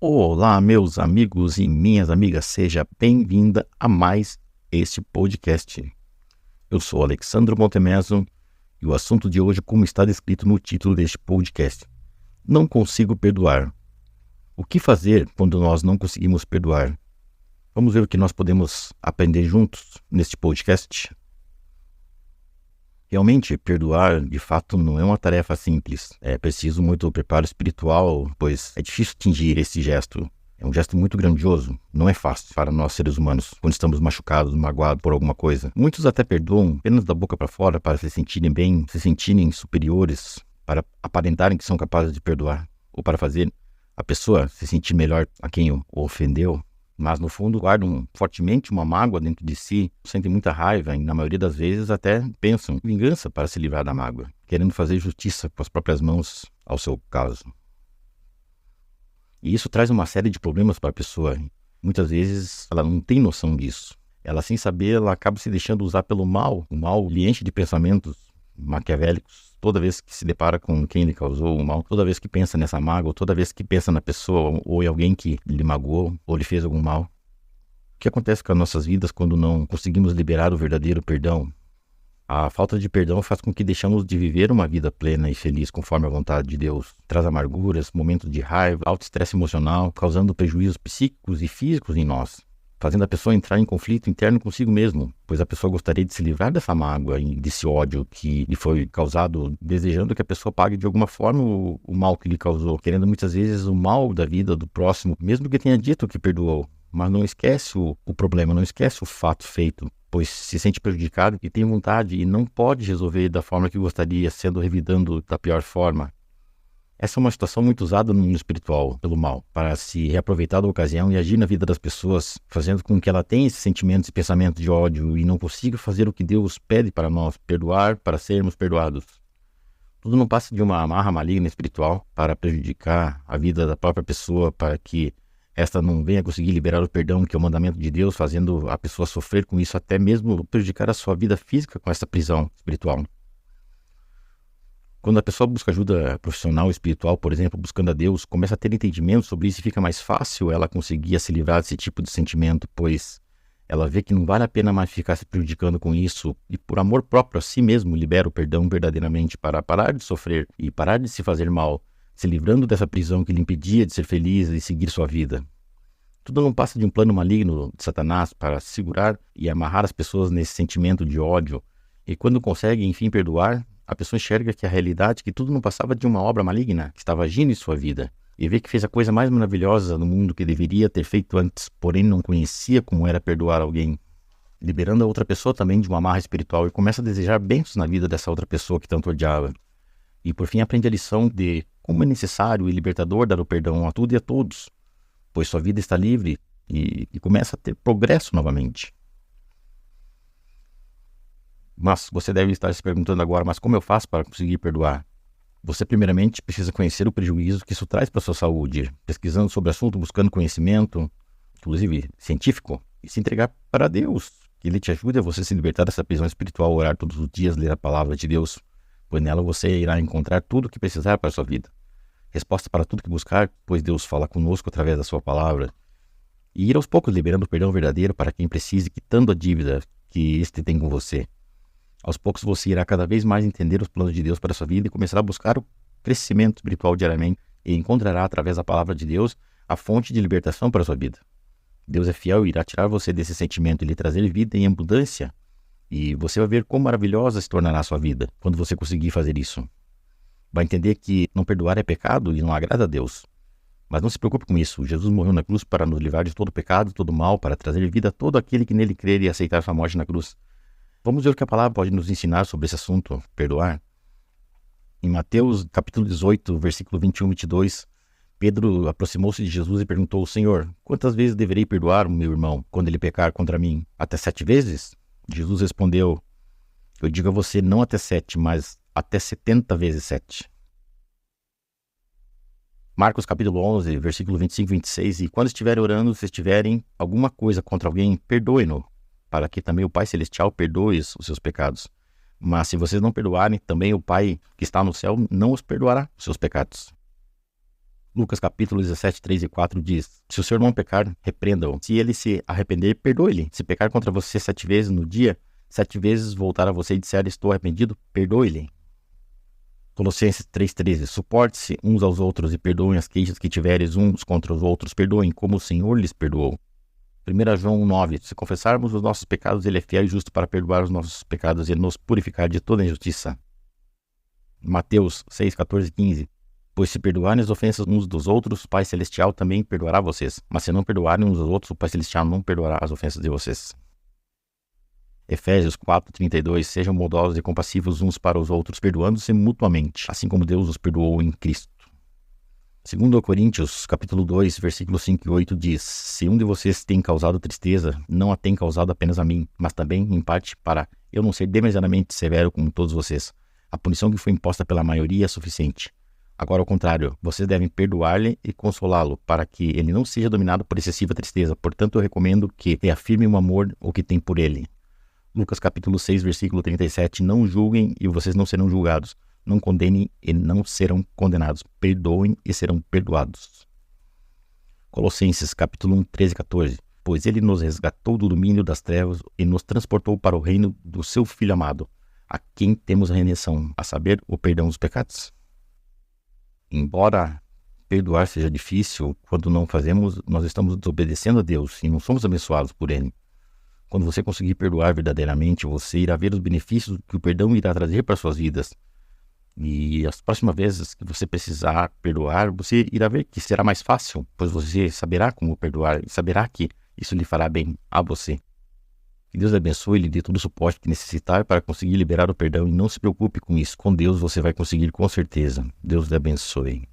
Olá, meus amigos e minhas amigas, seja bem-vinda a mais este podcast. Eu sou Alexandro Montemeso e o assunto de hoje, como está descrito no título deste podcast, não consigo perdoar. O que fazer quando nós não conseguimos perdoar? Vamos ver o que nós podemos aprender juntos neste podcast. Realmente, perdoar, de fato, não é uma tarefa simples. É preciso muito preparo espiritual, pois é difícil atingir esse gesto. É um gesto muito grandioso, não é fácil para nós seres humanos, quando estamos machucados, magoados por alguma coisa. Muitos até perdoam apenas da boca para fora para se sentirem bem, se sentirem superiores, para aparentarem que são capazes de perdoar, ou para fazer a pessoa se sentir melhor a quem o ofendeu. Mas no fundo guardam fortemente uma mágoa dentro de si, sentem muita raiva e na maioria das vezes até pensam em vingança para se livrar da mágoa, querendo fazer justiça com as próprias mãos ao seu caso. E isso traz uma série de problemas para a pessoa. Muitas vezes ela não tem noção disso. Ela, sem saber, ela acaba se deixando usar pelo mal. O mal lhe enche de pensamentos maquiavélicos toda vez que se depara com quem lhe causou o mal, toda vez que pensa nessa mágoa, toda vez que pensa na pessoa ou em alguém que lhe magoou ou lhe fez algum mal. O que acontece com as nossas vidas quando não conseguimos liberar o verdadeiro perdão? A falta de perdão faz com que deixamos de viver uma vida plena e feliz conforme a vontade de Deus. Traz amarguras, momentos de raiva, alto estresse emocional, causando prejuízos psíquicos e físicos em nós, fazendo a pessoa entrar em conflito interno consigo mesmo, pois a pessoa gostaria de se livrar dessa mágoa e desse ódio que lhe foi causado, desejando que a pessoa pague de alguma forma o mal que lhe causou, querendo muitas vezes o mal da vida do próximo, mesmo que tenha dito que perdoou, mas não esquece o problema, não esquece o fato feito, pois se sente prejudicado e tem vontade e não pode resolver da forma que gostaria, sendo revidando da pior forma. Essa é uma situação muito usada no mundo espiritual, pelo mal, para se reaproveitar da ocasião e agir na vida das pessoas, fazendo com que ela tenha esses sentimentos e pensamentos de ódio e não consiga fazer o que Deus pede para nós, perdoar para sermos perdoados. Tudo não passa de uma amarra maligna espiritual para prejudicar a vida da própria pessoa, para que esta não venha conseguir liberar o perdão, que é o mandamento de Deus, fazendo a pessoa sofrer com isso, até mesmo prejudicar a sua vida física com essa prisão espiritual. Quando a pessoa busca ajuda profissional, espiritual, por exemplo, buscando a Deus, começa a ter entendimento sobre isso e fica mais fácil ela conseguir se livrar desse tipo de sentimento, pois ela vê que não vale a pena mais ficar se prejudicando com isso e por amor próprio a si mesmo libera o perdão verdadeiramente para parar de sofrer e parar de se fazer mal, se livrando dessa prisão que lhe impedia de ser feliz e seguir sua vida. Tudo não passa de um plano maligno de Satanás para segurar e amarrar as pessoas nesse sentimento de ódio, e quando consegue enfim perdoar, a pessoa enxerga que a realidade, que tudo não passava de uma obra maligna que estava agindo em sua vida, e vê que fez a coisa mais maravilhosa no mundo que deveria ter feito antes, porém não conhecia como era perdoar alguém, liberando a outra pessoa também de uma amarra espiritual e começa a desejar bênçãos na vida dessa outra pessoa que tanto odiava. E por fim aprende a lição de como é necessário e libertador dar o perdão a tudo e a todos, pois sua vida está livre e começa a ter progresso novamente. Mas você deve estar se perguntando agora, mas como eu faço para conseguir perdoar? Você primeiramente precisa conhecer o prejuízo que isso traz para a sua saúde, pesquisando sobre o assunto, buscando conhecimento, inclusive científico, e se entregar para Deus, que Ele te ajude a você se libertar dessa prisão espiritual, orar todos os dias, ler a palavra de Deus, pois nela você irá encontrar tudo o que precisar para a sua vida. Resposta para tudo que buscar, pois Deus fala conosco através da sua palavra. E ir aos poucos liberando o perdão verdadeiro para quem precise, quitando a dívida que este tem com você. Aos poucos você irá cada vez mais entender os planos de Deus para a sua vida e começará a buscar o crescimento espiritual diariamente e encontrará através da palavra de Deus a fonte de libertação para a sua vida. Deus é fiel e irá tirar você desse sentimento e lhe trazer vida em abundância, e você vai ver quão maravilhosa se tornará a sua vida quando você conseguir fazer isso. Vai entender que não perdoar é pecado e não agrada a Deus. Mas não se preocupe com isso. Jesus morreu na cruz para nos livrar de todo pecado, todo mal, para trazer vida a todo aquele que nele crer e aceitar sua morte na cruz. Vamos ver o que a palavra pode nos ensinar sobre esse assunto, perdoar. Em Mateus capítulo 18, versículo 21 e 22, Pedro aproximou-se de Jesus e perguntou: Senhor, quantas vezes deverei perdoar o meu irmão quando ele pecar contra mim? Até 7 vezes? Jesus respondeu: eu digo a você, não até 7, mas até 70 vezes 7. Marcos capítulo 11, versículo 25 e 26, e quando estiverem orando, se tiverem alguma coisa contra alguém, perdoem-no, para que também o Pai Celestial perdoe os seus pecados. Mas se vocês não perdoarem, também o Pai que está no céu não os perdoará os seus pecados. Lucas capítulo 17, 3 e 4 diz: se o seu irmão pecar, repreenda-o. Se ele se arrepender, perdoe-lhe. Se pecar contra você 7 vezes no dia, 7 vezes voltar a você e disser: estou arrependido, perdoe-lhe. Colossenses 3,13: suporte-se uns aos outros e perdoem as queixas que tiveres uns contra os outros. Perdoem como o Senhor lhes perdoou. 1 João 9: se confessarmos os nossos pecados, ele é fiel e justo para perdoar os nossos pecados e nos purificar de toda injustiça. Mateus 6, 14 e 15: pois se perdoarem as ofensas uns dos outros, o Pai Celestial também perdoará vocês. Mas se não perdoarem uns aos outros, o Pai Celestial não perdoará as ofensas de vocês. Efésios 4, 32: sejam bondosos e compassivos uns para os outros, perdoando-se mutuamente, assim como Deus os perdoou em Cristo. 2 Coríntios, capítulo 2, versículos 5 e 8 diz: se um de vocês tem causado tristeza, não a tem causado apenas a mim, mas também, em parte, para eu não ser demasiadamente severo como todos vocês. A punição que foi imposta pela maioria é suficiente. Agora, ao contrário, vocês devem perdoar-lhe e consolá-lo, para que ele não seja dominado por excessiva tristeza. Portanto, eu recomendo que reafirme o amor o que tem por ele. Lucas capítulo 6, versículo 37: não julguem e vocês não serão julgados. Não condenem e não serão condenados. Perdoem e serão perdoados. Colossenses capítulo 1, 13 e 14: pois ele nos resgatou do domínio das trevas e nos transportou para o reino do seu Filho amado, a quem temos a redenção, a saber, o perdão dos pecados. Embora perdoar seja difícil, quando não fazemos, nós estamos desobedecendo a Deus e não somos abençoados por Ele. Quando você conseguir perdoar verdadeiramente, você irá ver os benefícios que o perdão irá trazer para suas vidas. E as próximas vezes que você precisar perdoar, você irá ver que será mais fácil, pois você saberá como perdoar e saberá que isso lhe fará bem a você. Que Deus lhe abençoe e lhe dê todo o suporte que necessitar para conseguir liberar o perdão, e não se preocupe com isso. Com Deus você vai conseguir com certeza. Deus lhe abençoe.